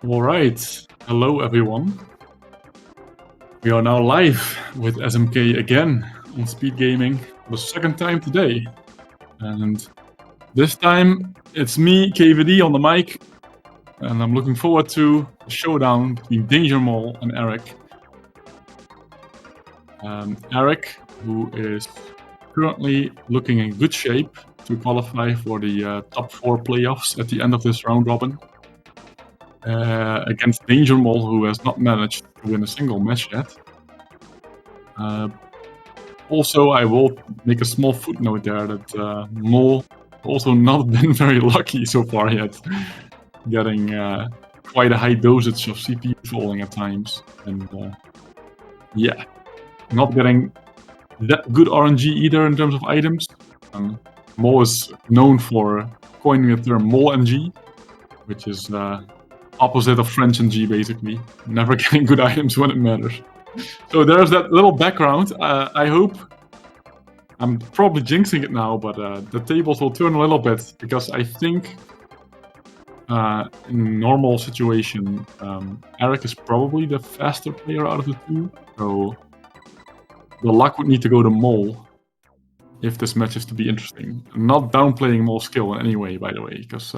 Alright, hello everyone. We are now live with SMK again on SpeedGaming for the second time today. And this time it's me, KVD, on the mic. And I'm looking forward to a showdown between DangerMoll and Eric. Eric, who is currently looking in good shape to qualify for the top 4 playoffs at the end of this round robin. Against DangerMoll, who has not managed to win a single match yet. Also, I will make a small footnote there that Moll also not been very lucky so far yet, getting quite a high dosage of CPU falling at times, and yeah, not getting that good RNG either in terms of items. Moll is known for coining the term Moll NG, which is opposite of French NG, basically. Never getting good items when it matters. So there's that little background. I hope, I'm probably jinxing it now, but the tables will turn a little bit, because I think in normal situation, Eric is probably the faster player out of the two, so the luck would need to go to Moll if this match is to be interesting. I'm not downplaying Moll's skill in any way, by the way, because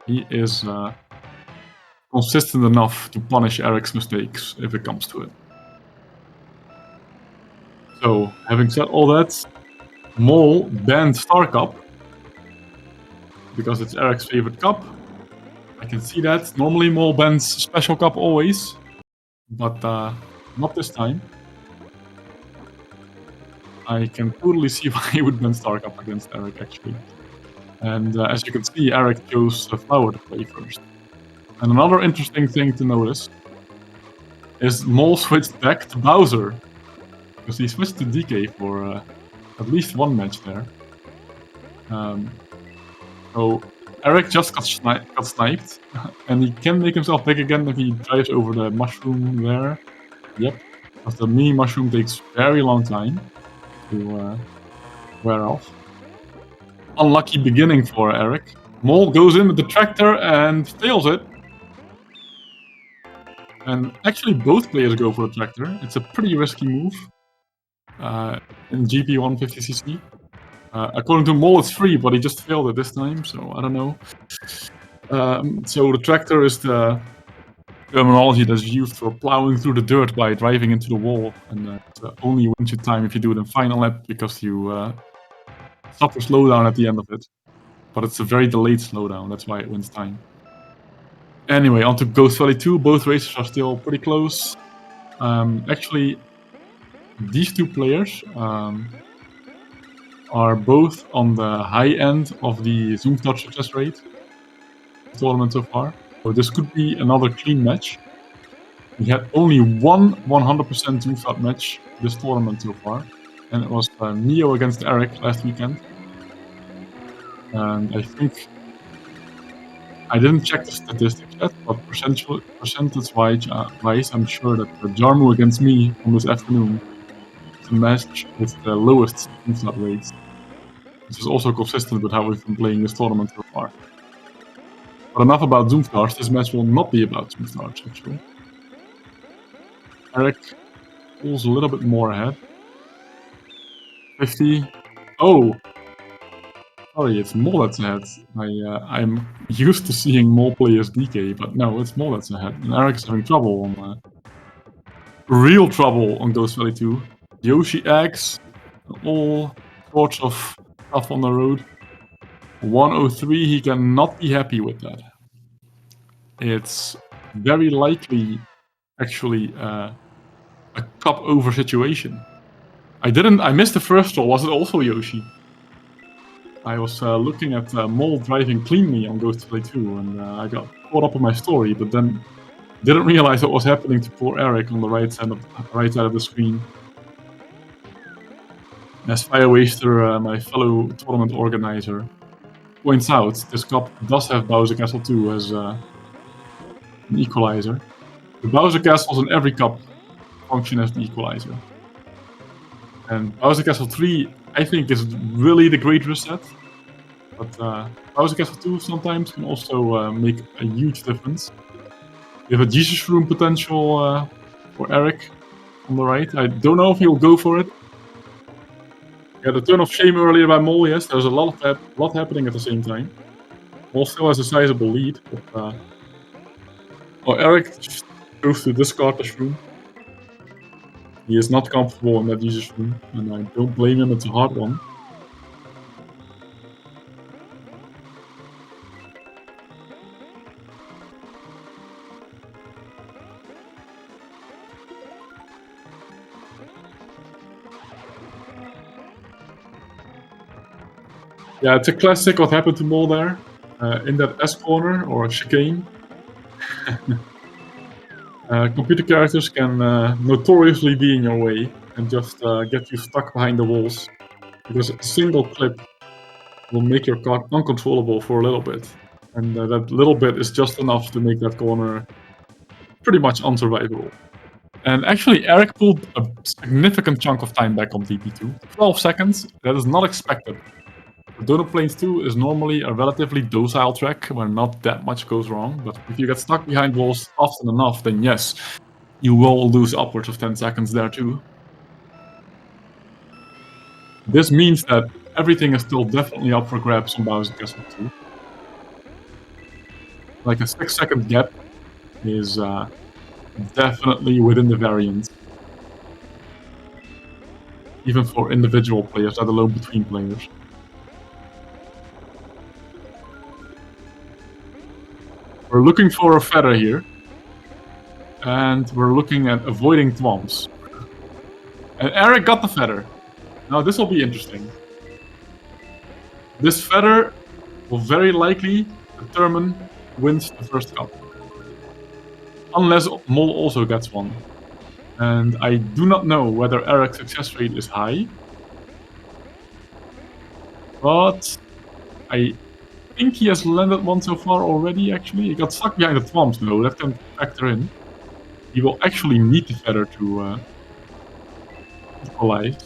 he is consistent enough to punish Eric's mistakes if it comes to it. So, having said all that, Moll banned Star Cup because it's Eric's favorite cup. I can see that. Normally Moll bans Special Cup always, but not this time. I can totally see why he would ban Star Cup against Eric, actually. And as you can see, Eric chose Flower to play first. And another interesting thing to notice is Moll switched back to Bowser, because he switched to DK for at least one match there. So Eric just got sniped, and he can make himself big again if he drives over the mushroom there. Yep, because the mini mushroom takes very long time to wear off. Unlucky beginning for Eric. Moll goes in with the tractor and fails it. And actually both players go for the tractor. It's a pretty risky move in GP 150cc. According to Moll, it's free, but he just failed it this time, so I don't know. So the tractor is the terminology that's used for plowing through the dirt by driving into the wall, and it only wins you time if you do it in final lap, because you suffer slowdown at the end of it. But it's a very delayed slowdown, that's why it wins time. Anyway, on to Ghost Valley 2. Both races are still pretty close. Actually, these two players are both on the high end of the Zoom Start success rate tournament so far. So this could be another clean match. We had only one 100% Zoom Start match this tournament so far, and it was Neo against Eric last weekend. And I think, I didn't check the statistics yet, but percentage-wise, I'm sure that Jarmu against me on this afternoon is the match with the lowest Zoom Start rates. This is also consistent with how we've been playing this tournament so far. But enough about Zoom Starts. This match will not be about Zoom Starts, actually. Eric pulls a little bit more ahead. 50. Oh! Sorry, it's Moll that's ahead. I'm used to seeing Moll play as DK, but no, it's Moll that's ahead. And Eric's having trouble on real trouble on Ghost Valley 2. Yoshi eggs, all sorts of stuff on the road. 103, he cannot be happy with that. It's very likely, actually, a cup over situation. I missed the first roll. Was it also Yoshi? I was looking at Moll driving cleanly on Ghost Valley 2, and I got caught up in my story, but then didn't realize what was happening to poor Eric on the right side of the screen. As Firewaster, my fellow tournament organizer, points out, this cup does have Bowser Castle 2 as an equalizer. The Bowser Castles in every cup function as the equalizer. And Bowser Castle 3, I think, is really the great reset. But Bowser Castle 2 sometimes can also make a huge difference. We have a Jesus room potential for Eric on the right. I don't know if he'll go for it. Yeah, the turn of shame earlier by Mol, yes, there's a lot happening at the same time. Mol still has a sizable lead, but Eric just chose to discard this room. He is not comfortable in that Jesus room, and I don't blame him, it's a hard one. Yeah, it's a classic what happened to Mol there. In that S corner, or chicane. Computer characters can notoriously be in your way and just get you stuck behind the walls. Because a single clip will make your car uncontrollable for a little bit. And that little bit is just enough to make that corner pretty much unsurvivable. And actually, Eric pulled a significant chunk of time back on TP2. 12 seconds, that is not expected. Donut Plains 2 is normally a relatively docile track where not that much goes wrong, but if you get stuck behind walls often enough, then yes, you will lose upwards of 10 seconds there too. This means that everything is still definitely up for grabs on Bowser Castle 2. Like a 6-second gap is definitely within the variance. Even for individual players, let alone between players. We're looking for a feather here. And we're looking at avoiding thwomps. And Eric got the feather. Now this will be interesting. This feather will very likely determine who wins the first cup. Unless Mol also gets one. And I do not know whether Eric's success rate is high. But I think he has landed one so far already, actually. He got stuck behind the thwomps, though. That can factor in. He will actually need the feather to equalize.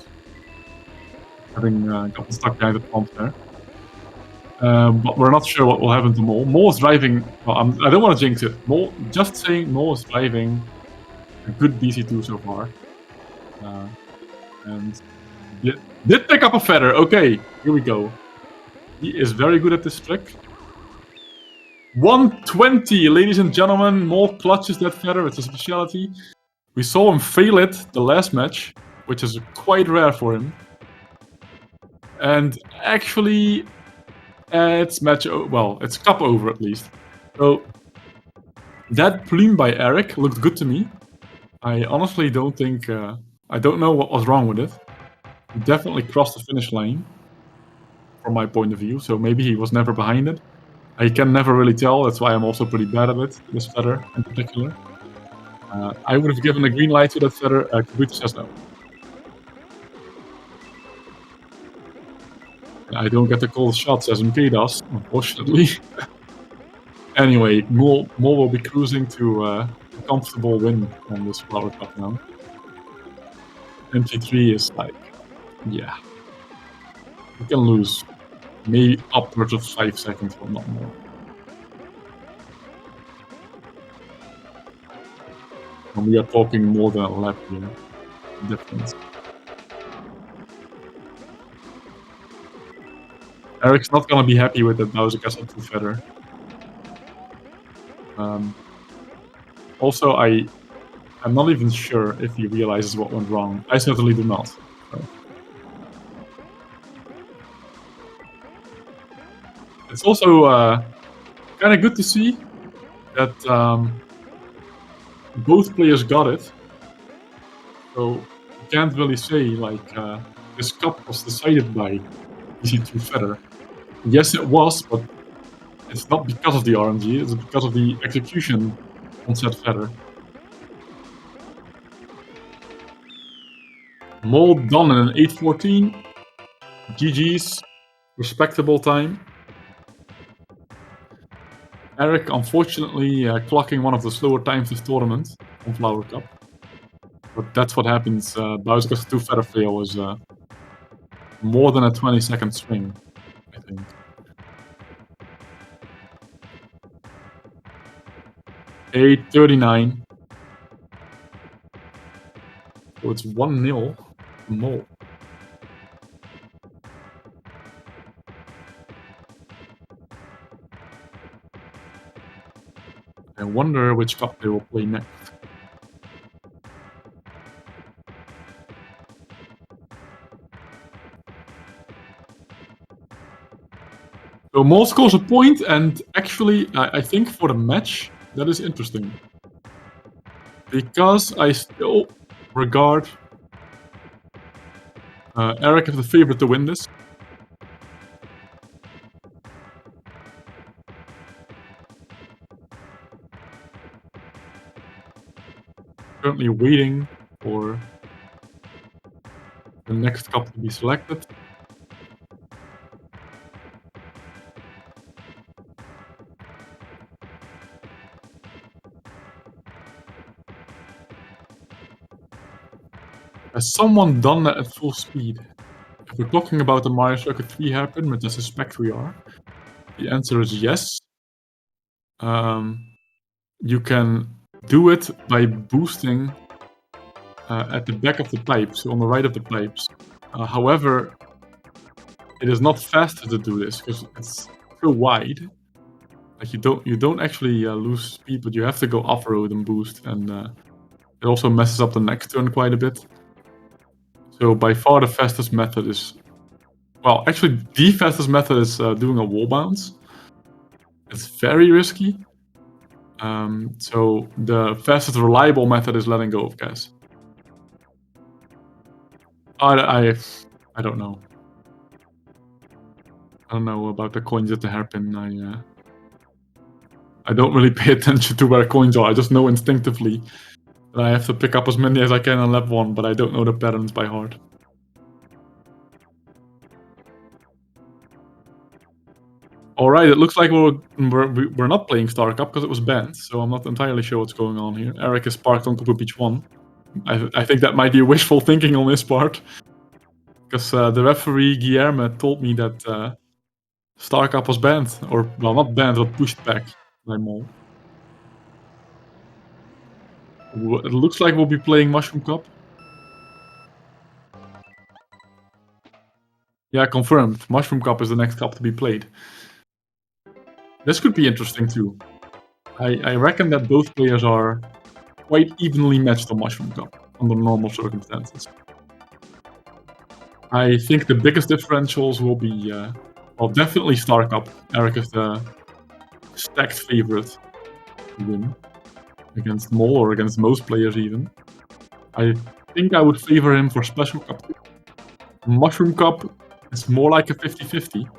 Having gotten stuck behind the thwomps there. But we're not sure what will happen to Mol. Mol is driving... Well, I don't want to jinx it. Mol, just saying Mol is driving a good BC2 so far. And did pick up a feather. Okay, here we go. He is very good at this trick. 120, ladies and gentlemen. Mol clutches that feather. It's a specialty. We saw him fail it the last match, which is quite rare for him. And actually, it's it's cup over at least. So that plume by Eric looked good to me. I honestly don't think... I don't know what was wrong with it. He definitely crossed the finish line, from my point of view, so maybe he was never behind it. I can never really tell, that's why I'm also pretty bad at it, this feather in particular. I would have given a green light to that feather, Kabuto says no. I don't get to call the shots as MK does, unfortunately. Anyway, Mol will be cruising to a comfortable win on this Flower Cup now. MT3 is like, yeah. You can lose maybe upwards of 5 seconds, but not more. And we are talking more than a lap here. Difference. Eric's not gonna be happy with that Bowser Castle 2 feather. Also, I'm not even sure if he realizes what went wrong. I certainly do not. So. It's also kind of good to see that both players got it. So you can't really say like this cup was decided by BC2 feather. Yes, it was, but it's not because of the RNG, it's because of the execution on said feather. Mol done in an 8:14. GG's. Respectable time. Eric, unfortunately, clocking one of the slower times this tournament on Flower Cup. But that's what happens. Bowser Castle 2 feather fail is more than a 20-second swing, I think. 8:39. So it's 1-0 to Mol. I wonder which cup they will play next. So Mol scores a point, and actually, I think for the match, that is interesting. Because I still regard Eric as the favorite to win this. Currently waiting for the next cup to be selected. Has someone done that at full speed? If we're talking about the Mario Circuit 3 hairpin, which I suspect we are, the answer is yes. You can do it by boosting at the back of the pipes, so on the right of the pipes. However, it is not faster to do this because it's so wide. Like you don't actually lose speed, but you have to go off-road and boost, and it also messes up the next turn quite a bit. So by far the fastest method is, well, actually the fastest method is doing a wall bounce. It's very risky. So the fastest reliable method is letting go of gas. I don't know. I don't know about the coins at the hairpin. I don't really pay attention to where coins are. I just know instinctively that I have to pick up as many as I can on lap 1, but I don't know the patterns by heart. Alright, it looks like we're not playing Star Cup because it was banned, so I'm not entirely sure what's going on here. Eric is parked on Koopa Beach 1. I think that might be wishful thinking on his part. Because the referee, Guillermo, told me that Star Cup was banned. Or, well, not banned, but pushed back by Mol. It looks like we'll be playing Mushroom Cup. Yeah, confirmed. Mushroom Cup is the next cup to be played. This could be interesting too. I reckon that both players are quite evenly matched on Mushroom Cup under normal circumstances. I think the biggest differentials will be, well, definitely Star Cup. Eric is the stacked favorite to win against Mol, or against most players even. I think I would favor him for Special Cup. Mushroom Cup is more like a 50-50.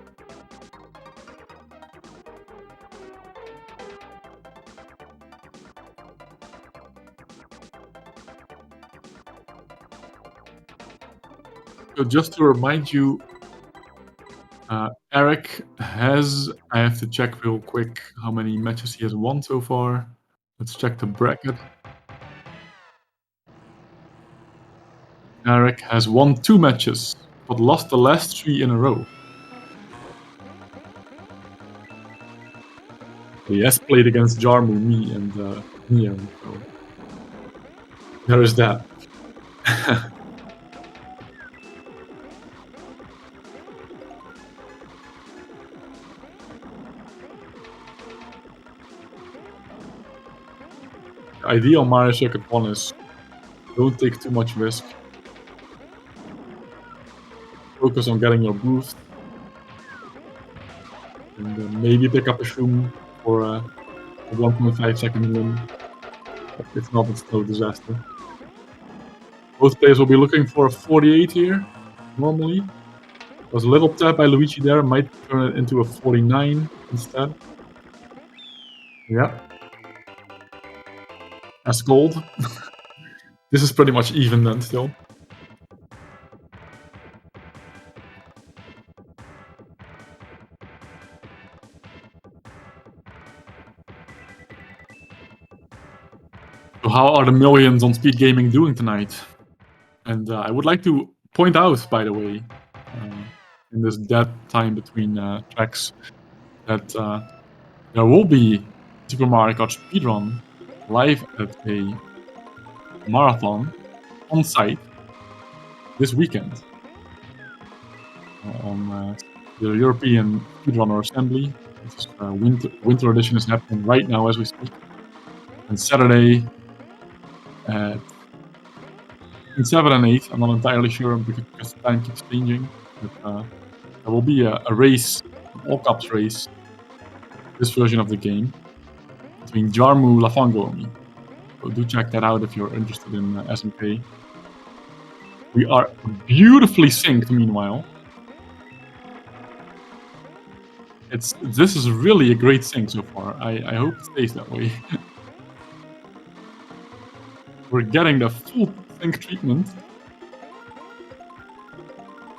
So just to remind you, Eric has, I have to check real quick how many matches he has won so far. Let's check the bracket. Eric has won 2 matches, but lost the last 3 in a row. He has played against Jarmu, me, and Neo, so there is that. The idea on Mario Circuit 1 is don't take too much risk. Focus on getting your boost. And maybe pick up a Shroom for a 1.5 second win. If not, it's still a disaster. Both players will be looking for a 48 here, normally. There's a little tap by Luigi there, might turn it into a 49 instead. Yeah. As gold. This is pretty much even then still. So how are the millions on SpeedGaming doing tonight? And I would like to point out, by the way, in this dead time between tracks, that there will be Super Mario Kart speedrun live at a marathon on site this weekend on the European Speedrunner Assembly, which is winter edition is happening right now as we speak. And Saturday at between 7 and 8, I'm not entirely sure because the time keeps changing. But there will be a race, an all-cups race, this version of the game, between Jarmu, Lafango, and me. So do check that out if you're interested in SMK. We are beautifully synced, meanwhile. This is really a great sync so far. I hope it stays that way. We're getting the full sync treatment.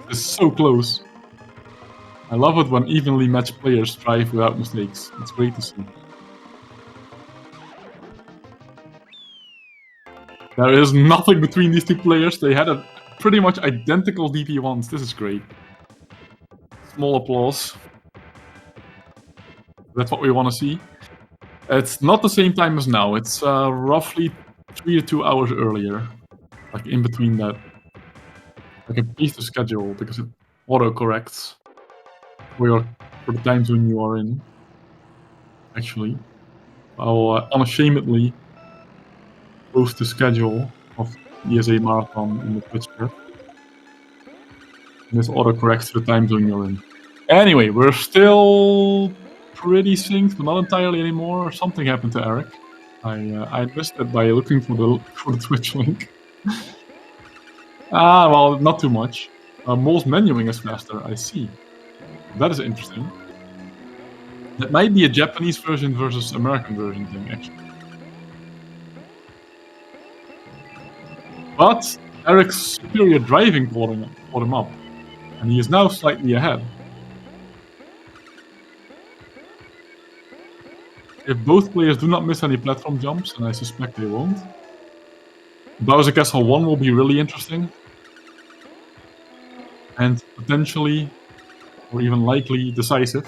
It's so close. I love it when evenly matched players drive without mistakes. It's great to see. There is nothing between these two players. They had a pretty much identical DP1s. This is great. Small applause. That's what we want to see. It's not the same time as now. It's roughly 3 to 2 hours earlier. Like in between that. I can piece the schedule because it auto-corrects for the time zone you are in. Actually, I'll unashamedly post the schedule of ESA Marathon in the Twitch chat. And this auto-corrects to the time zone you're in. Anyway, we're still pretty synced, but not entirely anymore. Something happened to Eric. I missed it by looking for the Twitch link. Well, not too much. Moll's menuing is faster, I see. That is interesting. That might be a Japanese version versus American version thing, actually. But Eric's superior driving caught him up, and he is now slightly ahead. If both players do not miss any platform jumps, and I suspect they won't, Bowser Castle 1 will be really interesting. And potentially, or even likely, decisive.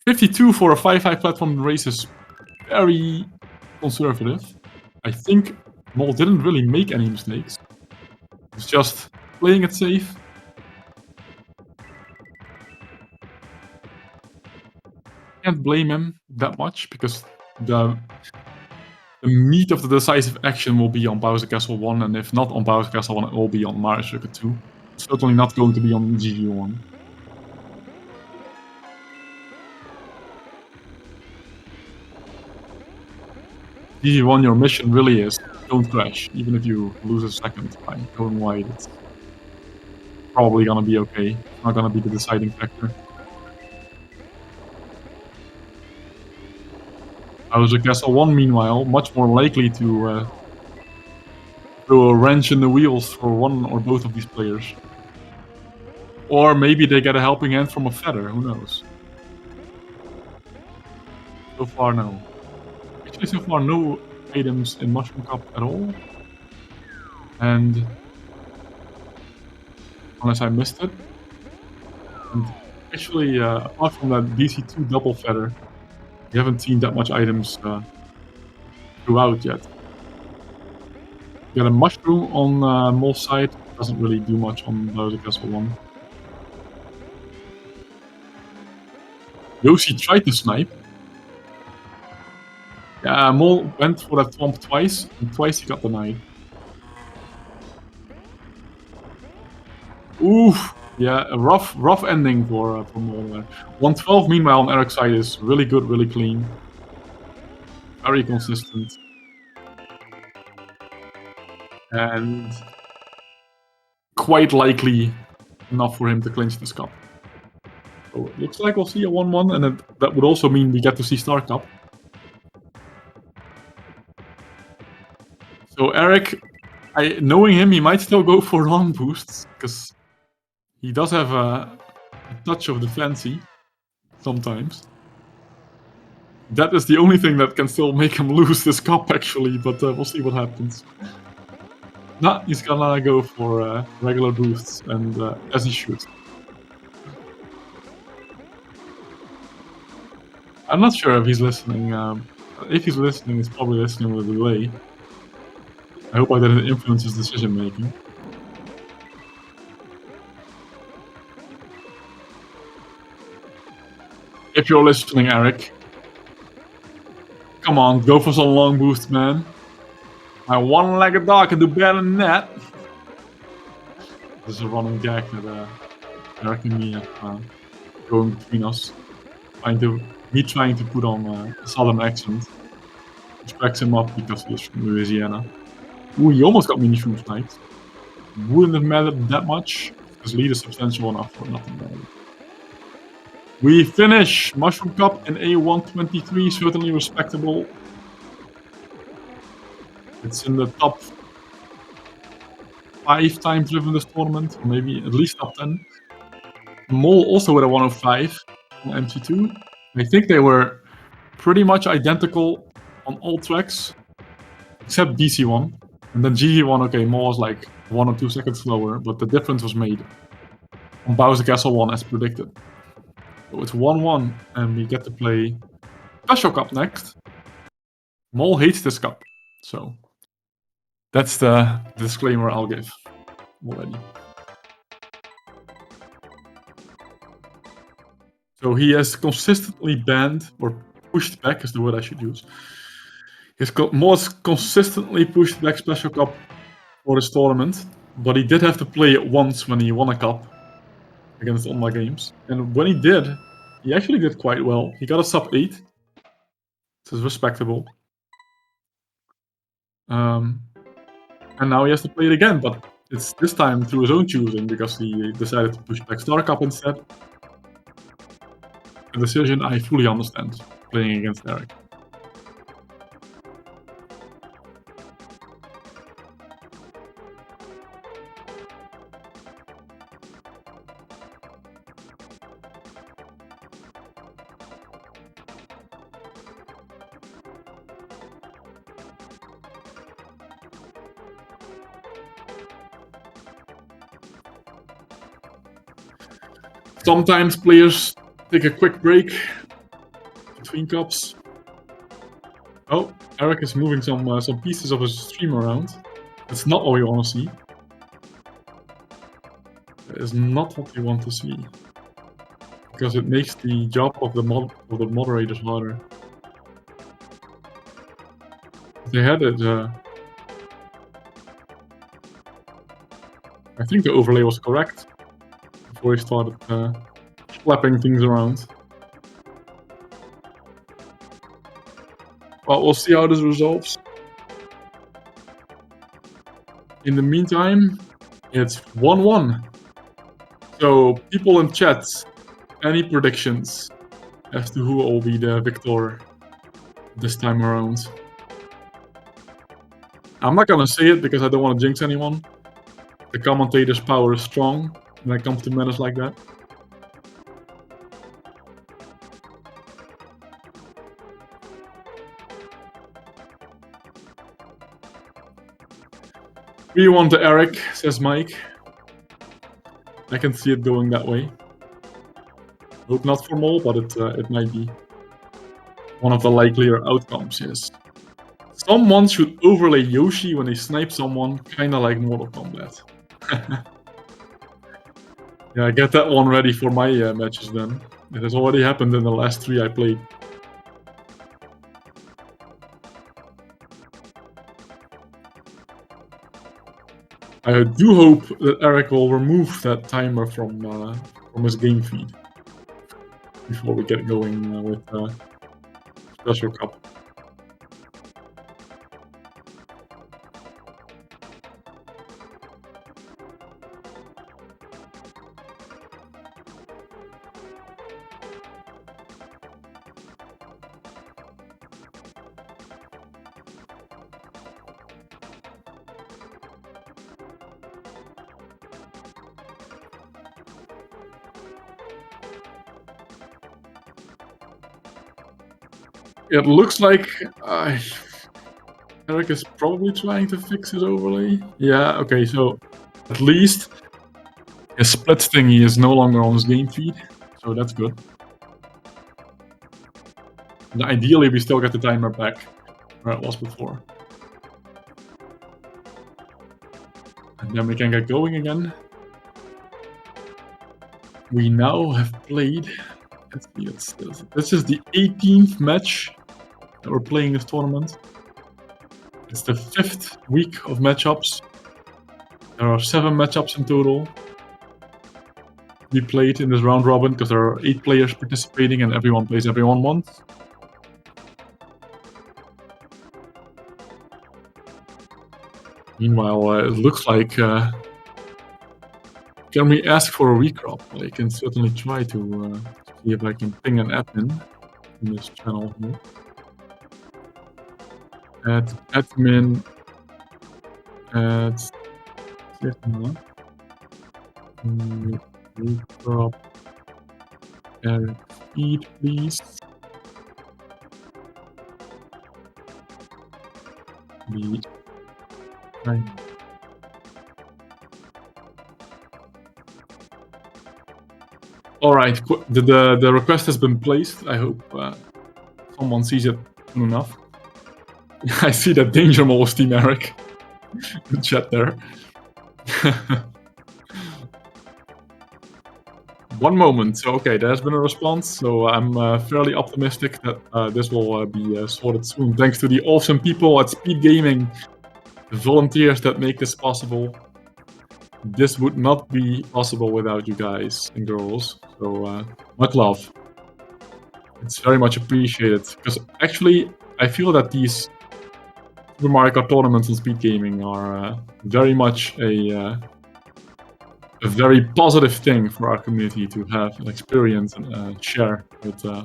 52 for a 5-5 platform race is very conservative. I think Moll didn't really make any mistakes. It's just playing it safe. Can't blame him that much because the meat of the decisive action will be on Bowser Castle 1, and if not on Bowser Castle 1, it will be on Mario Circuit 2. It's certainly not going to be on GG1. GG1, your mission really is don't crash, even if you lose a second by going wide. It's probably gonna be okay. It's not gonna be the deciding factor. Bowser Castle 1, meanwhile, much more likely to throw a wrench in the wheels for one or both of these players. Or maybe they get a helping hand from a feather, who knows? So far, no. Actually, so far, no items in Mushroom Cup at all. And unless I missed it. And actually, apart from that DC2 double feather, we haven't seen that much items throughout yet. We got a mushroom on Moll's side, doesn't really do much on Bowser Castle 1. Yoshi tried to snipe. Yeah, Moll went for that thwomp twice, and twice he got denied. Oof! Yeah, a rough ending for Moll there. 112, meanwhile, on Eric's side is really good, really clean. Very consistent. And quite likely enough for him to clinch this cup. So it looks like we'll see a 1-1, and that would also mean we get to see Star Cup. So Eric, knowing him, he might still go for long boosts, because he does have a touch of the fancy, sometimes. That is the only thing that can still make him lose this cup, actually, but we'll see what happens. Nah, he's gonna go for regular boosts, and as he should. I'm not sure if he's listening. If he's listening, he's probably listening with a delay. I hope I didn't influence his decision making. If you're listening, Eric, come on, go for some long boosts, man. My one-legged dog can do better than that. This is a running gag that Eric and me have going between us. Trying to put on a southern accent, which cracks him up because he's from Louisiana. Ooh, he almost got me in the food tonight. Wouldn't have mattered that much. His lead is substantial enough for nothing better. We finish Mushroom Cup in A123, certainly respectable. It's in the top 5 times driven this tournament, or maybe at least top 10. Mole also with a 105 on MC2. I think they were pretty much identical on all tracks, except DC1. And then GG1, okay, Mole was like 1 or 2 seconds slower, but the difference was made on Bowser Castle 1 as predicted. So it's 1-1, and we get to play Special Cup next. Mole hates this cup, so that's the disclaimer I'll give already. So he has consistently banned, or pushed back is the word I should use. He's most consistently pushed back Special Cup for this tournament, but he did have to play it once when he won a cup against online games. And when he did, he actually did quite well. He got a sub 8. This is respectable. And now he has to play it again, but it's this time through his own choosing because he decided to push back Star Cup instead. A decision I fully understand, playing against Eric. Sometimes players take a quick break between cups. Oh, Eric is moving some pieces of his stream around. That's not what we want to see. That is not what we want to see. Because it makes the job of the moderators harder. They had it. I think the overlay was correct before he started slapping things around. Well, we'll see how this resolves. In the meantime, it's 1-1. So, people in chat, any predictions as to who will be the victor this time around? I'm not gonna say it because I don't want to jinx anyone. The commentator's power is strong when it comes to matters like that. We want to Eric, says Mike. I can see it going that way. Hope not for Mole, but it might be one of the likelier outcomes, yes. Someone should overlay Yoshi when they snipe someone, kinda like Mortal Kombat. Yeah, get that one ready for my matches then. It has already happened in the last 3 I played. I do hope that Eric will remove that timer from his game feed before we get going with Special Cup. It looks like Eric is probably trying to fix his overlay. Yeah, okay, so at least his split thingy is no longer on his game feed, so that's good. And ideally, we still get the timer back where it was before. And then we can get going again. We now have played... This is the 18th match that we're playing this tournament. It's the 5th week of matchups. There are 7 matchups in total. We played in this round robin because there are 8 players participating and everyone plays everyone once. Meanwhile, it looks like... can we ask for a recrop? I can certainly try to see if I can ping an admin in this channel here. Add admin... Add... Recrop... Eric feed, please. Be... Alright, the request has been placed. I hope someone sees it soon enough. I see that DangerMoll is Team Eric. The chat there. One moment. So, okay, there's been a response. So I'm fairly optimistic that this will be sorted soon. Thanks to the awesome people at SpeedGaming, the volunteers that make this possible. This would not be possible without you guys and girls. So much love. It's very much appreciated. Because actually, I feel that these Super Mario Kart tournaments on SpeedGaming are very much a very positive thing for our community to have and experience and share with the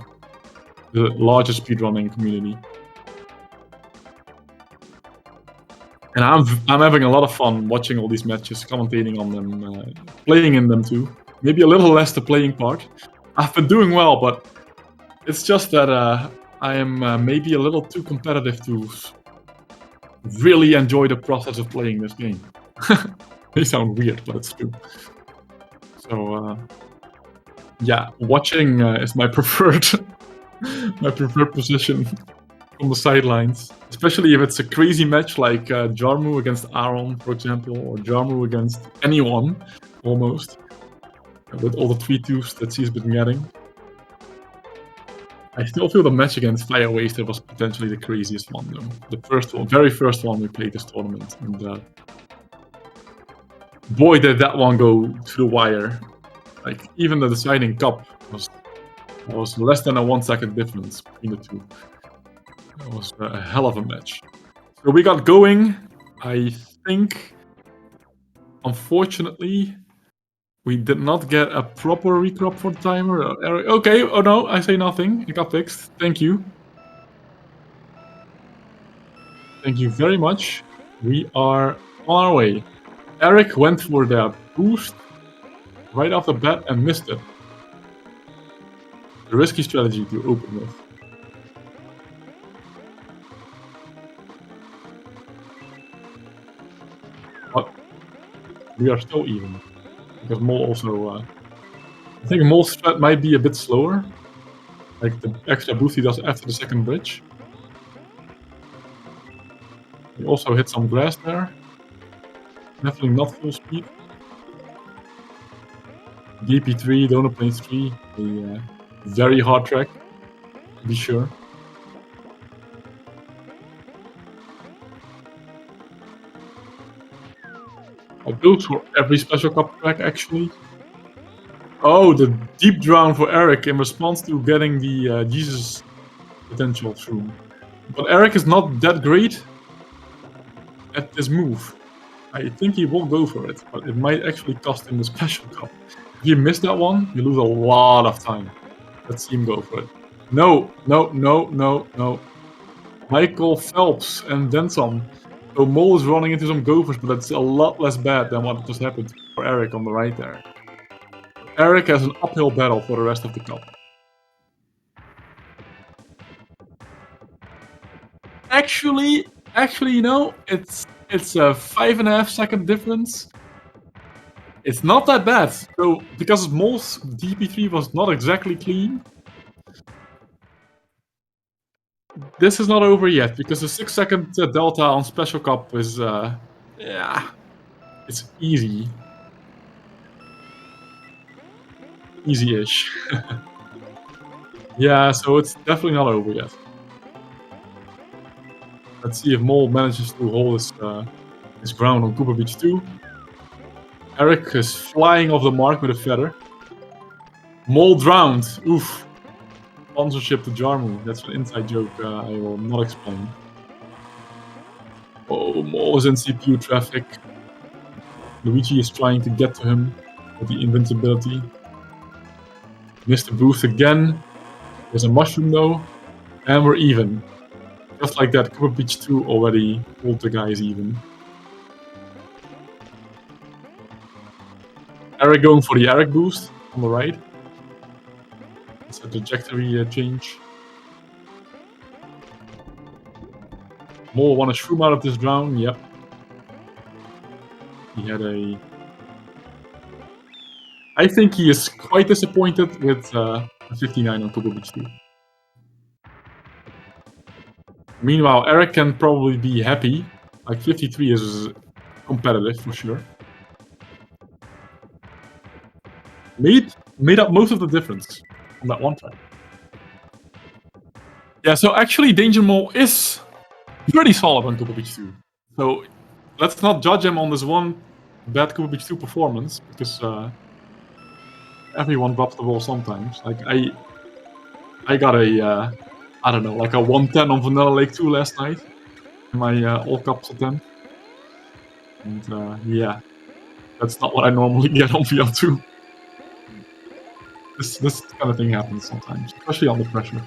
larger speedrunning community. And I'm having a lot of fun watching all these matches, commentating on them, playing in them too. Maybe a little less the playing part. I've been doing well, but it's just that I am maybe a little too competitive to really enjoy the process of playing this game. May sound weird, but it's true. So yeah, watching is my preferred position on the sidelines. Especially if it's a crazy match like Jarmu against Aaron, for example, or Jarmu against anyone, almost, with all the 3-2s that she's been getting. I still feel the match against Fire Waster was potentially the craziest one, though. The first one, very first one we played this tournament, and boy, did that one go to the wire. Like, even the deciding cup was less than a 1 second difference between the two. It was a hell of a match. So we got going. I think, unfortunately, we did not get a proper recrop for the timer. Okay, oh no, I say nothing. It got fixed. Thank you. Thank you very much. We are on our way. Eric went for the boost right off the bat and missed it. A risky strategy to open with. But we are still even. Because Moll also... I think Moll's strat might be a bit slower. Like the extra boost he does after the second bridge. He also hit some grass there. Definitely not full speed. DP3, Donut Plains 3, a very hard track, to be sure. I'll go for every special cup track, actually. Oh, the deep drown for Eric in response to getting the Jesus potential through. But Eric is not that great at this move. I think he will go for it, but it might actually cost him the special cup. If you miss that one, you lose a lot of time. Let's see him go for it. No, no, no, no, no. Michael Phelps and then some. So Moll is running into some gophers, but that's a lot less bad than what just happened for Eric on the right there. Eric has an uphill battle for the rest of the cup. Actually, you know, it's a 5.5 second difference. It's not that bad. So because Moll's DP3 was not exactly clean, This is not over yet, because the 6-second delta on Special Cup is, yeah, it's easy. Easy-ish. Yeah, so it's definitely not over yet. Let's see if Mole manages to hold his ground on Cooper Beach 2. Eric is flying off the mark with a feather. Mole drowned. Oof. Sponsorship to Jarmu. That's an inside joke I will not explain. Oh, Mole is in CPU traffic. Luigi is trying to get to him with the invincibility. Missed the boost again. There's a mushroom though. And we're even. Just like that, Cooper Beach 2 already pulled the guys even. Eric going for the Eric boost on the right. It's a trajectory change. Mole won a shroom out of this drown, yep. He had a... I think he is quite disappointed with 59 on Cooper Beach 2. Meanwhile, Eric can probably be happy. Like 53 is competitive for sure. Made up most of the difference on that one track. Yeah, so actually DangerMoll is pretty solid on Cooper Beach 2. So let's not judge him on this one bad Cooper Beach 2 performance, because everyone drops the ball sometimes. Like I got a I don't know, like a 110 on Vanilla Lake 2 last night in my all cups attempt. And yeah, that's not what I normally get on VL2. This kind of thing happens sometimes, especially under pressure.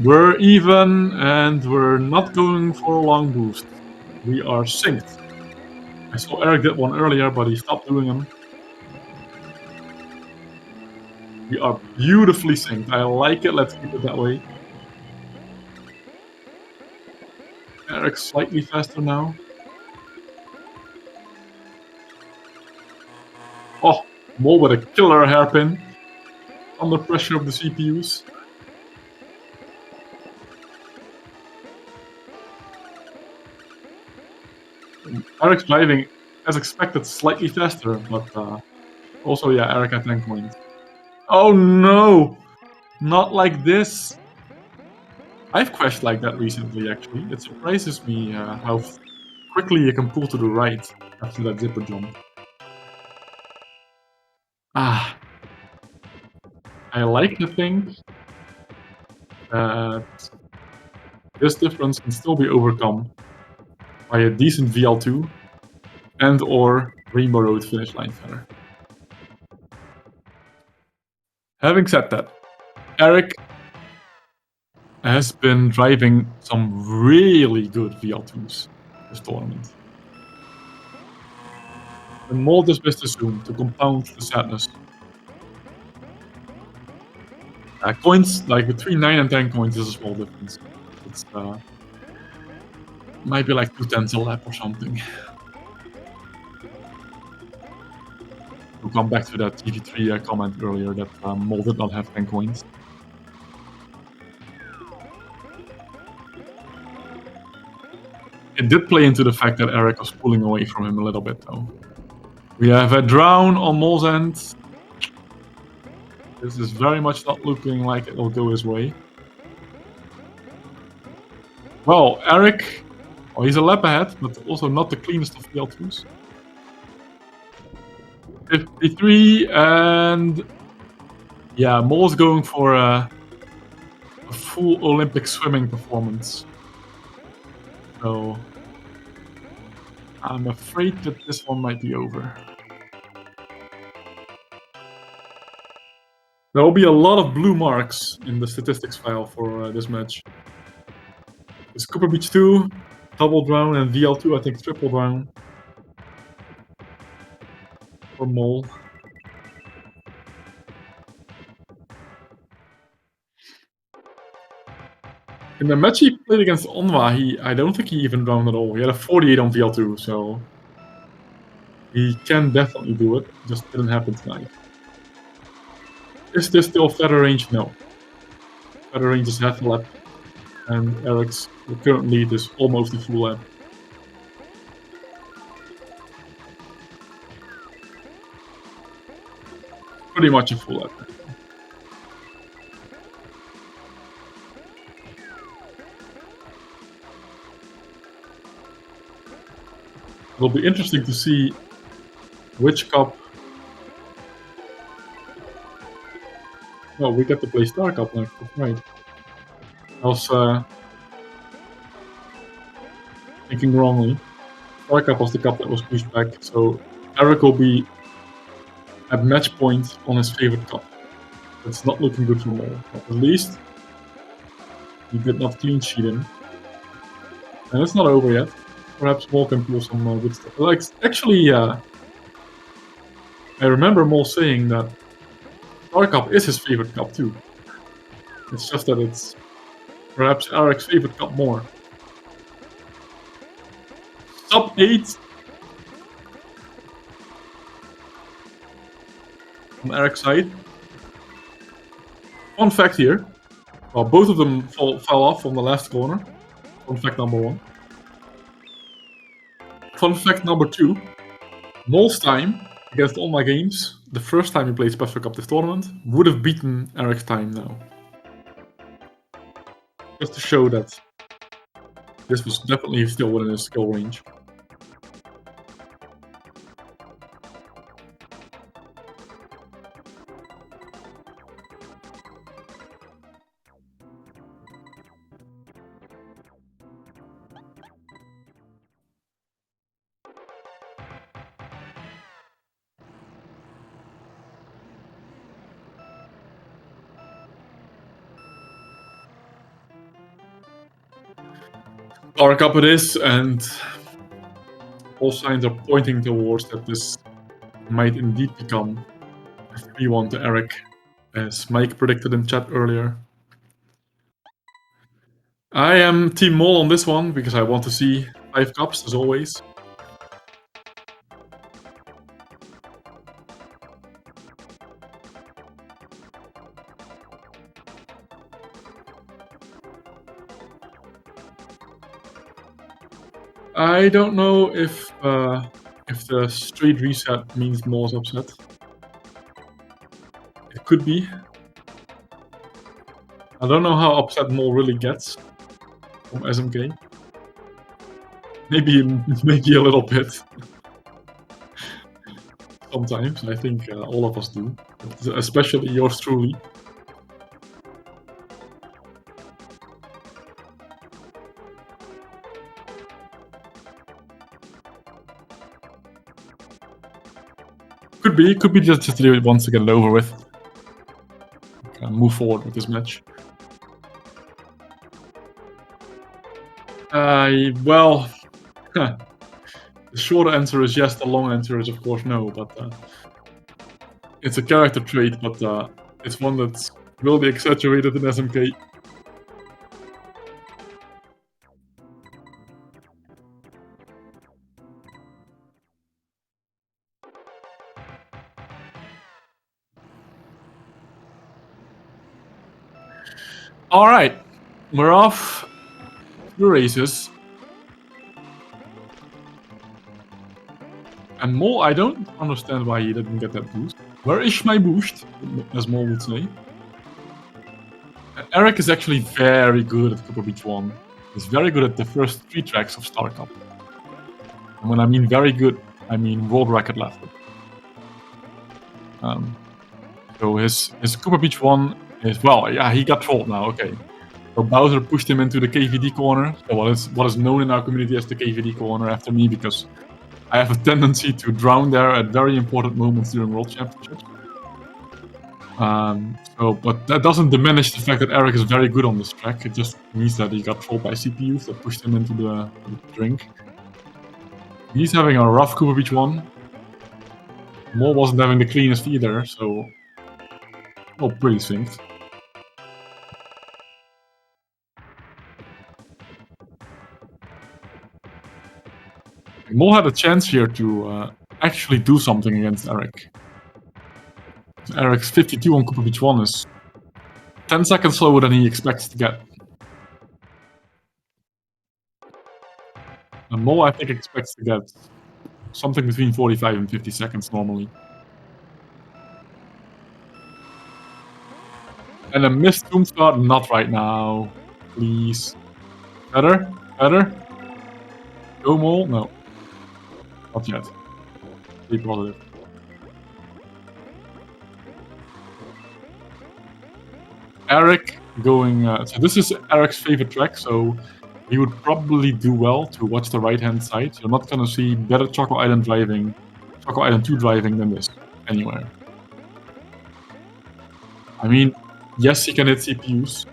We're even, and we're not going for a long boost. We are synced. I saw Eric did one earlier, but he stopped doing them. We are beautifully synced. I like it. Let's keep it that way. Eric slightly faster now. Oh, Mole with a killer hairpin. Under pressure of the CPUs. Eric's driving, as expected, slightly faster, but also, yeah, Eric had 10 points. Oh no! Not like this! I've crashed like that recently, actually. It surprises me how quickly you can pull to the right after that zipper jump. Ah. I like to think that this difference can still be overcome by a decent VL2 and or Rainbow Road finish line feather. Having said that, Eric has been driving some really good VL2s this tournament. The Mole just missed a zoom to compound the sadness. Coins, like between 9 and 10 coins is a small difference. It's might be like 2/10 a lap or something. We'll come back to that TV3 comment earlier that Mole did not have 10 coins. It did play into the fact that Eric was pulling away from him a little bit, though. We have a drown on Mole's end. This is very much not looking like it will go his way. Well, Eric, well, he's a lap ahead, but also not the cleanest of VL2s. 53, and yeah, Mole's going for a full Olympic swimming performance. So I'm afraid that this one might be over. There will be a lot of blue marks in the statistics file for this match. It's Cooper Beach 2, double drown, and VL2, I think triple drown. For Mole. In the match he played against Onwa, I don't think he even drowned at all. He had a 48 on VL2, so he can definitely do it. Just didn't happen tonight. Is this still feather range? No. better ranges half a lap, and Eric's current lead is almost a full lap. Pretty much a full lap. It'll be interesting to see which cup. Well, we get to play Star Cup next, right? I was thinking wrongly. Star Cup was the cup that was pushed back, so Eric will be at match point on his favorite cup. It's not looking good for Moll. At least he did not clean sheet him. And it's not over yet. Perhaps Moll can pull some good stuff. Like, actually, I remember Moll saying that Star Cup is his favorite cup too. It's just that it's perhaps Eric's favorite cup more. Sub 8 on Eric's side. Fun fact here. Well, both of them fell off on the last corner. Fun fact number 1. Fun fact number 2. Moll's time against all my games, the first time he played Special Cup this tournament, would have beaten Eric's time now. Just to show that this was definitely still within his skill range. Star Cup it is, and all signs are pointing towards that this might indeed become a 3-1 to Eric, as Mike predicted in chat earlier. I am Team Moll on this one, because I want to see 5 cups, as always. I don't know if the straight reset means Moll's upset. It could be. I don't know how upset Moll really gets from SMK. Maybe a little bit. Sometimes, I think all of us do, especially yours truly. Could be just he wants to get it over with. Move forward with this match. Well, the short answer is yes, the long answer is of course no, but it's a character trait, but it's one that's really exaggerated in SMK. Alright, we're off the races. And Moll, I don't understand why he didn't get that boost. Where is my boost? As Moll would say. And Eric is actually very good at Copper Beach 1. He's very good at the first 3 tracks of Star Cup. And when I mean very good, I mean world record level. So his Copper Beach 1 is, well, yeah, he got trolled now, okay. So Bowser pushed him into the KVD corner, so what is known in our community as the KVD corner after me, because I have a tendency to drown there at very important moments during World Championships. But that doesn't diminish the fact that Eric is very good on this track. It just means that he got trolled by CPUs that pushed him into the drink. He's having a rough Cooper Beach 1. Moll wasn't having the cleanest either, so... Oh, pretty synced. Moll had a chance here to actually do something against Eric. Eric's 52 on Cooper Beach 1 is 10 seconds slower than he expects to get. And Mole, I think, expects to get something between 45 and 50 seconds normally. And a missed zoom start, not right now. Please. Better? Better? Go Mole? No. Not yet. Be positive. Eric going... so this is Eric's favorite track, so he would probably do well to watch the right-hand side. You're not gonna see better Choco Island 2 driving than this, anywhere. I mean, yes, he can hit CPUs.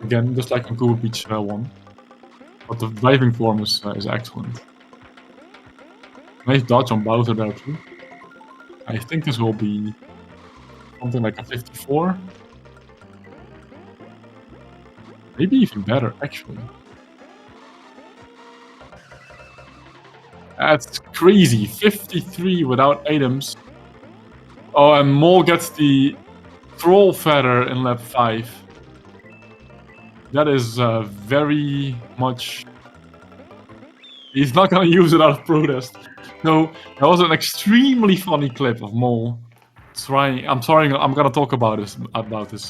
Again, just like on Cool Beach 1. But the driving form is excellent. Nice dodge on Bowser there too. I think this will be something like a 54. Maybe even better, actually. That's crazy. 53 without items. Oh, and Mole gets the Troll Feather in lap 5. That is very much... He's not gonna use it out of protest. No, that was an extremely funny clip of Mole trying... I'm sorry, I'm gonna talk about this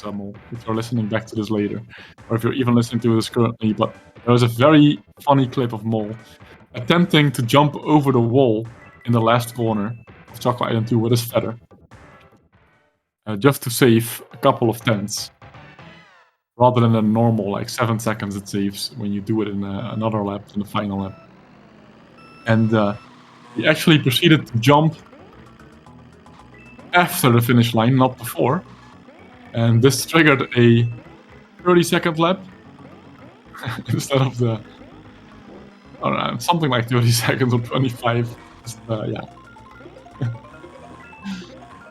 Mole, if you're listening back to this later. Or if you're even listening to this currently, but there was a very funny clip of Mole attempting to jump over the wall in the last corner of Choco Island 2 with his feather. Just to save a couple of tenths. Rather than a normal, like 7 seconds it saves when you do it in another lap, in the final lap. And he actually proceeded to jump after the finish line, not before. And this triggered a 30-second lap instead of the... I don't know, something like 30 seconds or 25. Just, yeah.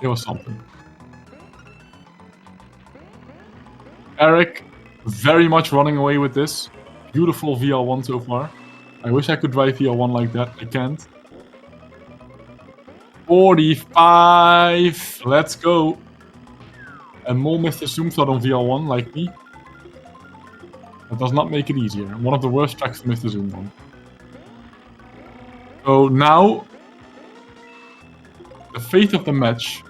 It was something. Eric, very much running away with this. Beautiful VR1 so far. I wish I could drive VR1 like that. I can't. 45! Let's go! And Mole missed a zoom shot on VR1 like me. That does not make it easier. One of the worst tracks to miss the zoom on. So now, the fate of the match,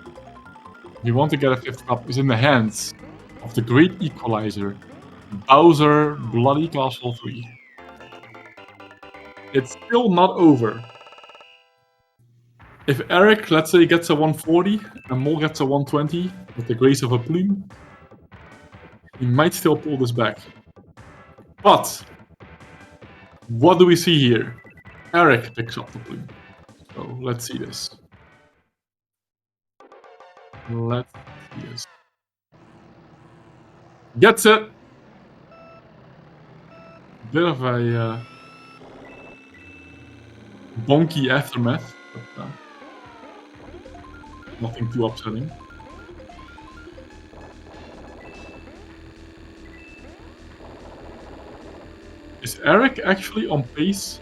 if you want to get a 5th cup, is in the hands of the great equalizer, Bowser Bloody Castle 3. It's still not over. If Eric, let's say, gets a 140 and Mole gets a 120 with the grace of a plume, he might still pull this back. But what do we see here? Eric picks up the plume. So let's see this. Let's see this. Gets it! Bit of a bonky aftermath, but nothing too upsetting. Is Eric actually on pace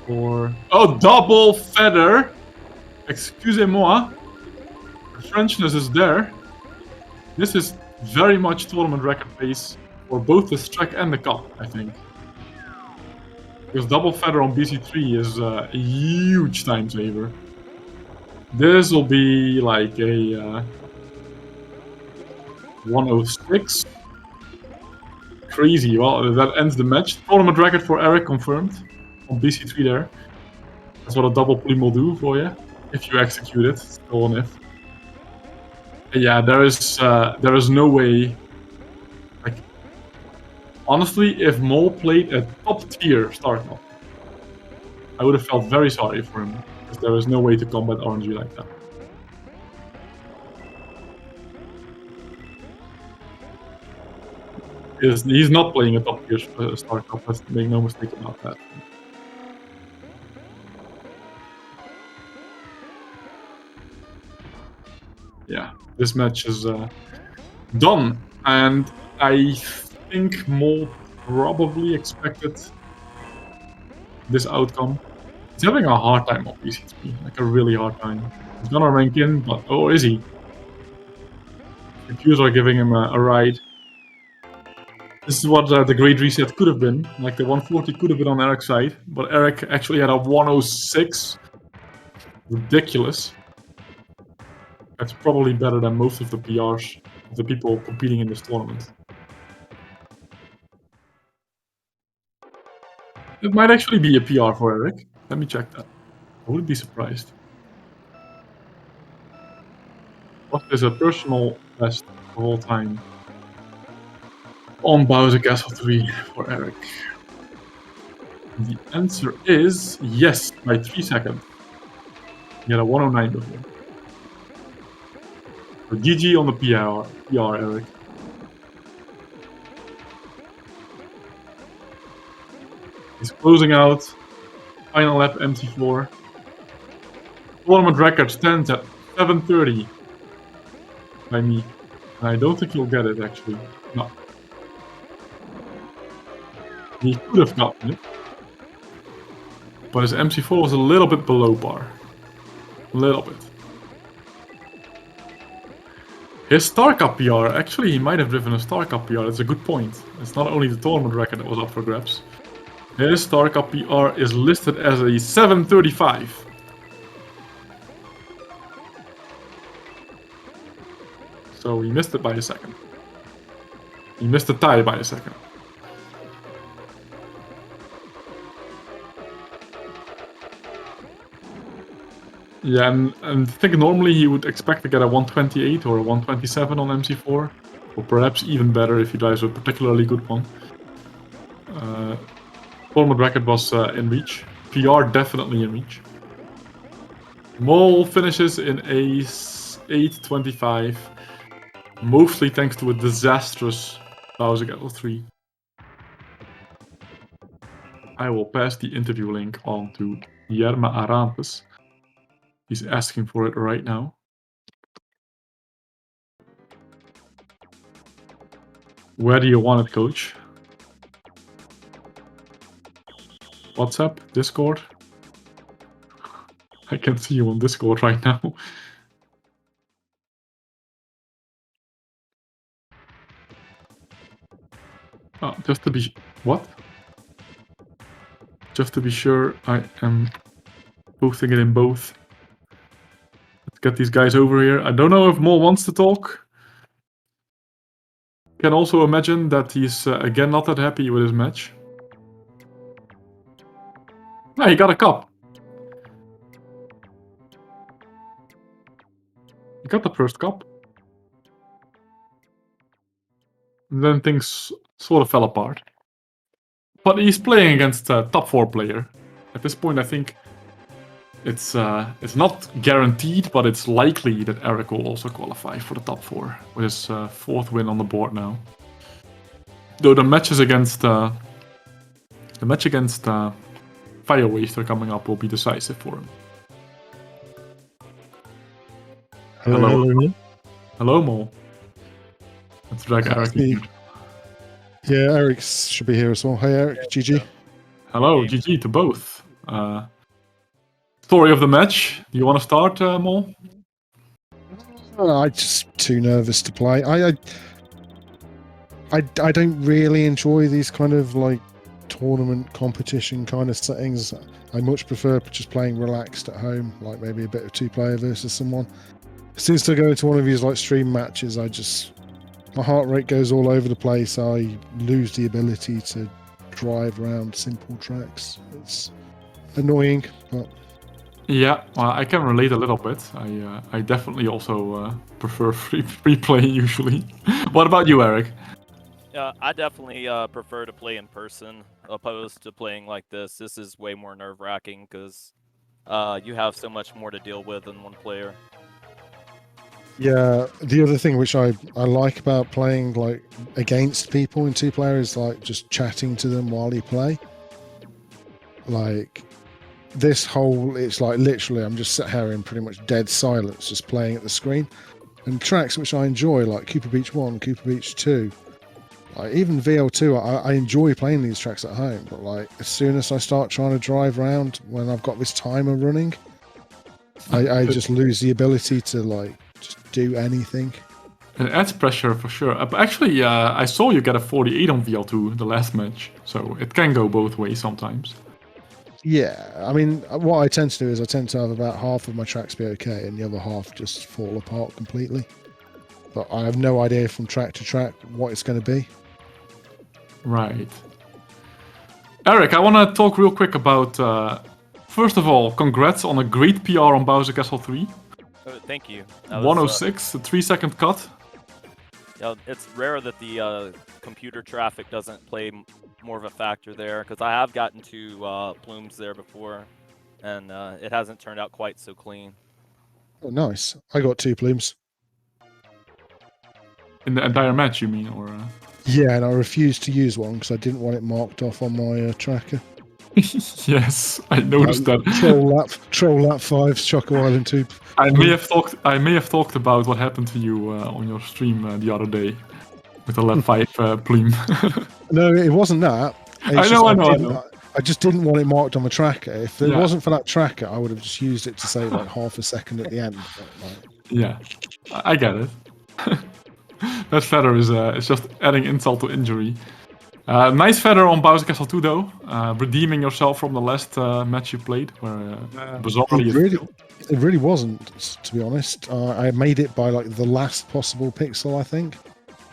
for... Oh, double feather! Excusez-moi. The Frenchness is there. This is very much tournament record pace for both this track and the cup, I think. Because double feather on BC3 is a huge time saver. This will be like a 106. Crazy. Well, that ends the match. Tournament record for Eric confirmed on BC3 there. That's what a double plume will do for you if you execute it. Still an if. Yeah, there is no way. Like, honestly, if Mole played a top tier start up, I would have felt very sorry for him, because there is no way to combat RNG like that. He's not playing a top tier start up. Let's make no mistake about that. Yeah, this match is done, and I think Mole probably expected this outcome. He's having a hard time on BC3, like a really hard time. He's gonna rank in, but oh, is he? The Qs are giving him a ride. This is what the Great Reset could have been. Like the 140 could have been on Eric's side, but Eric actually had a 106. Ridiculous. That's probably better than most of the PRs of the people competing in this tournament. It might actually be a PR for Eric. Let me check that. I wouldn't be surprised. What is a personal best of all time on Bowser Castle 3 for Eric? The answer is yes, by 3 seconds. He had a 109 before. So GG on the PR, Eric. He's closing out. Final lap empty floor. Tournament record stands at 7:30 by me. And I don't think he'll get it actually. No. He could have gotten it. But his MC4 was a little bit below par. A little bit. His Star Cup PR, actually he might have driven a Star Cup PR, that's a good point. It's not only the tournament record that was up for grabs. His Star Cup PR is listed as a 7:35. So he missed it by a second. He missed the tie by a second. Yeah, and I think normally he would expect to get a 128 or a 127 on MC4, or perhaps even better if he drives a particularly good one. Tournament record was in reach. PR definitely in reach. Moll finishes in a 8:25, mostly thanks to a disastrous Bowser Castle 3. I will pass the interview link on to Yerma Arantes. He's asking for it right now. Where do you want it, coach? WhatsApp? Discord? I can see you on Discord right now. Oh, just to be... What? Just to be sure, I am posting it in both. Let's get these guys over here. I don't know if Moll wants to talk. Can also imagine that he's again not that happy with his match. Ah, he got a cup. He got the first cup. And then things sort of fell apart. But he's playing against a top 4 player. At this point, I think it's not guaranteed, but it's likely that Eric will also qualify for the top 4 with his 4th win on the board now. Though the matches against Fire Waster coming up will be decisive for him. Hello. Hello, Moll. Let's drag Eric in. Yeah, Eric should be here as well. Hey, Eric, GG. Hello, GG to both. Story of the match. Do you want to start, Moll? I'm just too nervous to play. I don't really enjoy these kind of like tournament competition kind of settings. I much prefer just playing relaxed at home, like maybe a bit of 2-player versus someone. As soon as I go to one of these like stream matches, my heart rate goes all over the place. I lose the ability to drive around simple tracks. It's annoying, but yeah, well, I can relate a little bit. I definitely also prefer free play usually. What about you, Eric? Yeah, I definitely prefer to play in person opposed to playing like this. This is way more nerve-wracking because you have so much more to deal with than one player. yeah, the other thing which I like about playing like against people in 2-player is like just chatting to them while you play. Like this whole, it's like literally I'm just sat here in pretty much dead silence just playing at the screen. And tracks which I enjoy, like Cooper Beach 1, Cooper Beach 2, like even VL2, I enjoy playing these tracks at home, but like as soon as I start trying to drive around when I've got this timer running, I just lose the ability to like just do anything. It adds pressure for sure. But actually, I saw you get a 48 on VL2 the last match, so it can go both ways sometimes. Yeah, I mean, what I tend to do is I tend to have about half of my tracks be okay and the other half just fall apart completely. But I have no idea from track to track what it's going to be. Right. Eric, I want to talk real quick about, first of all, congrats on a great PR on Bowser Castle 3. Thank you. That was, 106, a 3-second cut. it's rare that the computer traffic doesn't play more of a factor there, because I have gotten to plumes there before, and it hasn't turned out quite so clean. Oh, nice. I got 2 plumes. In the entire match, you mean? Or Yeah, and I refused to use one because I didn't want it marked off on my tracker. Yes, I noticed that. Troll lap 5's Choco Island 2. I may have talked about what happened to you on your stream the other day with the lap 5 plume. No, it wasn't that. I know. I just didn't want it marked on my tracker. If it wasn't for that tracker, I would have just used it to save like half a second at the end. But, like... Yeah, I get it. That feather is just adding insult to injury. Nice feather on Bowser Castle 2 though, redeeming yourself from the last match you played, where bizarrely it really wasn't, to be honest. I made it by like the last possible pixel, I think.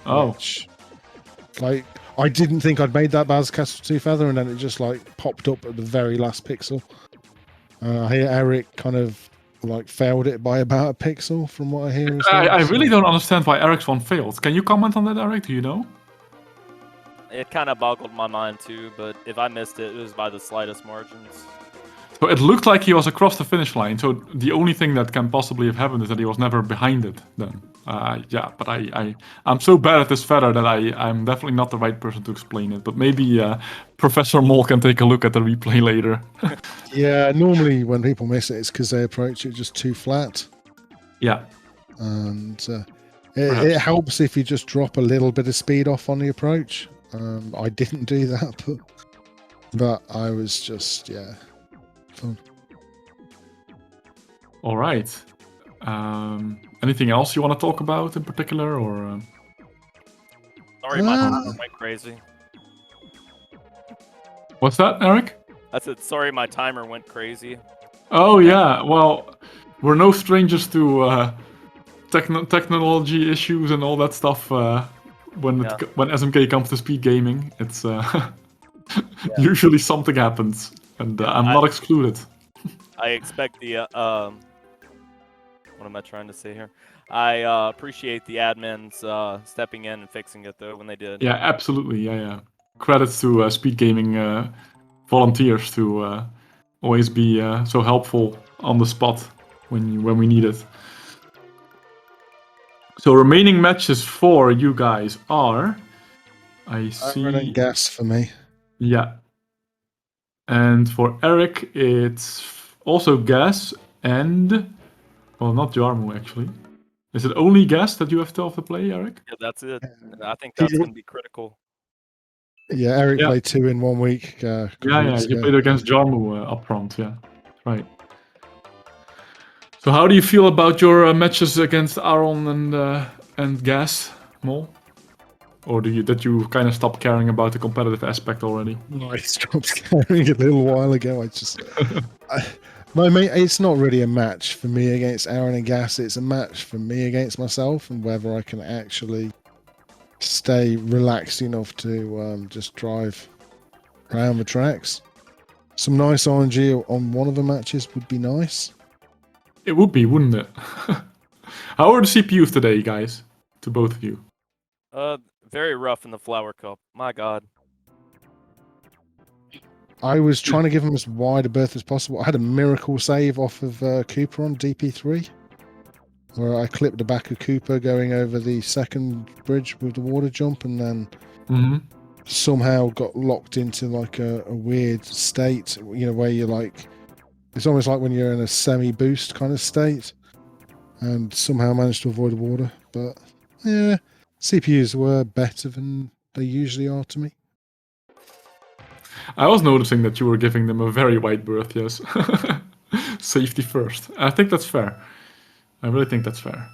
Oh. Which, like, I didn't think I'd made that Bowser Castle 2 feather, and then it just like popped up at the very last pixel. I hear Eric kind of like failed it by about a pixel, from what I hear. I really don't understand why Eric's one failed. Can you comment on that, Eric? Do you know? It kind of boggled my mind too, but if I missed it, it was by the slightest margins. So it looked like he was across the finish line, so the only thing that can possibly have happened is that he was never behind it then. Yeah, but I'm so bad at this feather that I'm definitely not the right person to explain it, but maybe Professor Moll can take a look at the replay later. Yeah, normally when people miss it, it's because they approach it just too flat. Yeah. And it helps if you just drop a little bit of speed off on the approach. I didn't do that, but I was just, yeah, fun. All right. Anything else you want to talk about in particular, or? Sorry, my timer went crazy. What's that, Eric? I said, sorry, my timer went crazy. Oh yeah, well, we're no strangers to technology issues and all that stuff. When SMK comes to SpeedGaming, it's usually something happens, and I'm not excluded. I expect the what am I trying to say here? I appreciate the admins stepping in and fixing it though when they did. Yeah, absolutely. Yeah. Credits to SpeedGaming volunteers to always be so helpful on the spot when we need it. So remaining matches for you guys are, I see. Iron and gas for me. Yeah. And for Eric, it's also gas and, well, not Jarmo actually. Is it only gas that you have to play, Eric? Yeah, that's it. I think that's going to be critical. Yeah, Eric played 2 in 1 week. Yeah, you played against Jarmo up front, yeah. Right. So how do you feel about your matches against Aaron and Gas, Moll? Or did you kind of stop caring about the competitive aspect already? No, I stopped caring a little while ago. It's not really a match for me against Aaron and Gas. It's a match for me against myself, and whether I can actually stay relaxed enough to just drive around the tracks. Some nice RNG on one of the matches would be nice. It would be, wouldn't it? How are the CPUs today, guys? To both of you. Very rough in the Flower Cup. My God. I was trying to give him as wide a berth as possible. I had a miracle save off of Cooper on DP3, where I clipped the back of Cooper going over the second bridge with the water jump, and then somehow got locked into like a weird state, where you're like, it's almost like when you're in a semi-boost kind of state, and somehow managed to avoid the water. But yeah, CPUs were better than they usually are to me. I was noticing that you were giving them a very wide berth, yes. Safety first. I think that's fair. I really think that's fair.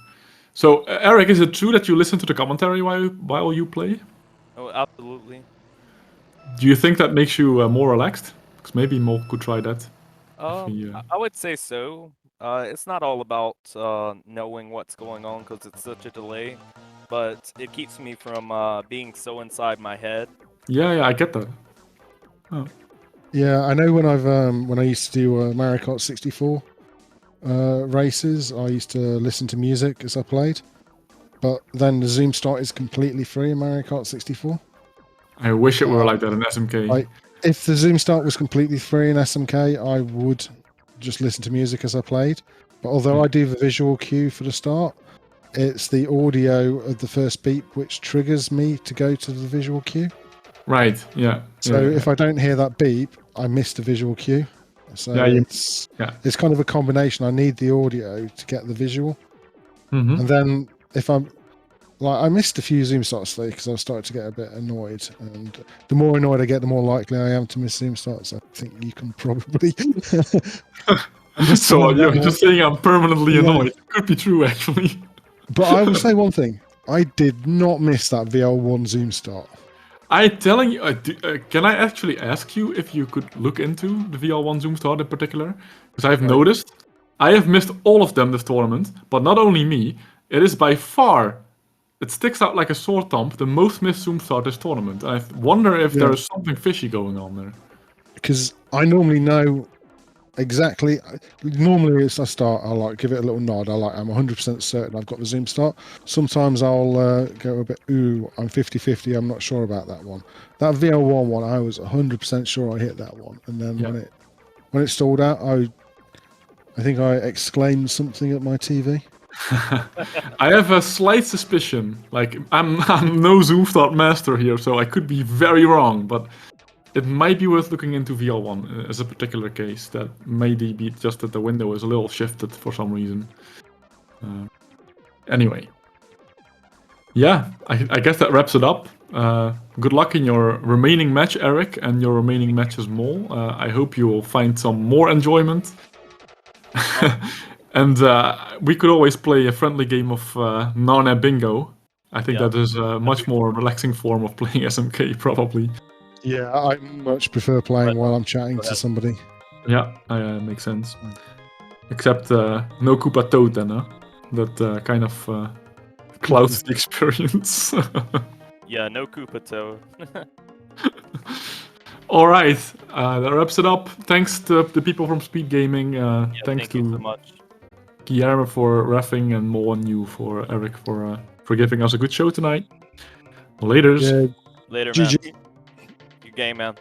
So, Eric, is it true that you listen to the commentary while you play? Oh, absolutely. Do you think that makes you more relaxed? Because maybe Mo could try that. I would say so. It's not all about knowing what's going on because it's such a delay, but it keeps me from being so inside my head. Yeah, I get that. Oh. Yeah, I know when I used to do Mario Kart 64 races, I used to listen to music as I played. But then the Zoom start is completely free in Mario Kart 64. I wish it were like that in SMK. Like, if the Zoom start was completely free in SMK, I would just listen to music as I played. But although I do the visual cue for the start, it's the audio of the first beep which triggers me to go to the visual cue. Right, yeah. So if I don't hear that beep, I miss the visual cue. So it's kind of a combination. I need the audio to get the visual. Mm-hmm. And then if I'm like, I missed a few Zoom starts today because I started to get a bit annoyed. And the more annoyed I get, the more likely I am to miss Zoom starts. I think you can probably. So you're just saying I'm permanently annoyed. Could be true, actually. But I will say one thing. I did not miss that VL1 Zoom start. I'm telling you, can I actually ask you if you could look into the VL1 Zoom start in particular? Because I've noticed I have missed all of them this tournament, but not only me, it is by far, it sticks out like a sore thumb, the most missed Zoom start this tournament. I wonder if there's something fishy going on there. Because I normally know exactly. Normally, it's I start. I'll like give it a little nod. I'm 100% certain I've got the Zoom start. Sometimes I'll go a bit. Ooh, I'm 50-50. I'm not sure about that one. That VL1 one, I was 100% sure I hit that one. And then when it stalled out, I think I exclaimed something at my TV. I have a slight suspicion. Like I'm no Zoom start master here, so I could be very wrong, but. It might be worth looking into VL1 as a particular case. That may be just that the window is a little shifted for some reason. Anyway. Yeah, I guess that wraps it up. Good luck in your remaining match, Eric, and your remaining matches, Mol. I hope you will find some more enjoyment. And we could always play a friendly game of Narnia Bingo. I think that is a much more relaxing form of playing SMK, probably. Yeah, I much prefer playing while I'm chatting to somebody. Yeah, makes sense. Except no Koopa Toad then, huh? That kind of clouds the experience. Yeah, no Koopa Toad. Alright, that wraps it up. Thanks to the people from SpeedGaming. Thanks thank you so much. Guillermo for reffing and Mo and you for Eric for giving us a good show tonight. Laters. Yeah. Later, GG. man. You game, man.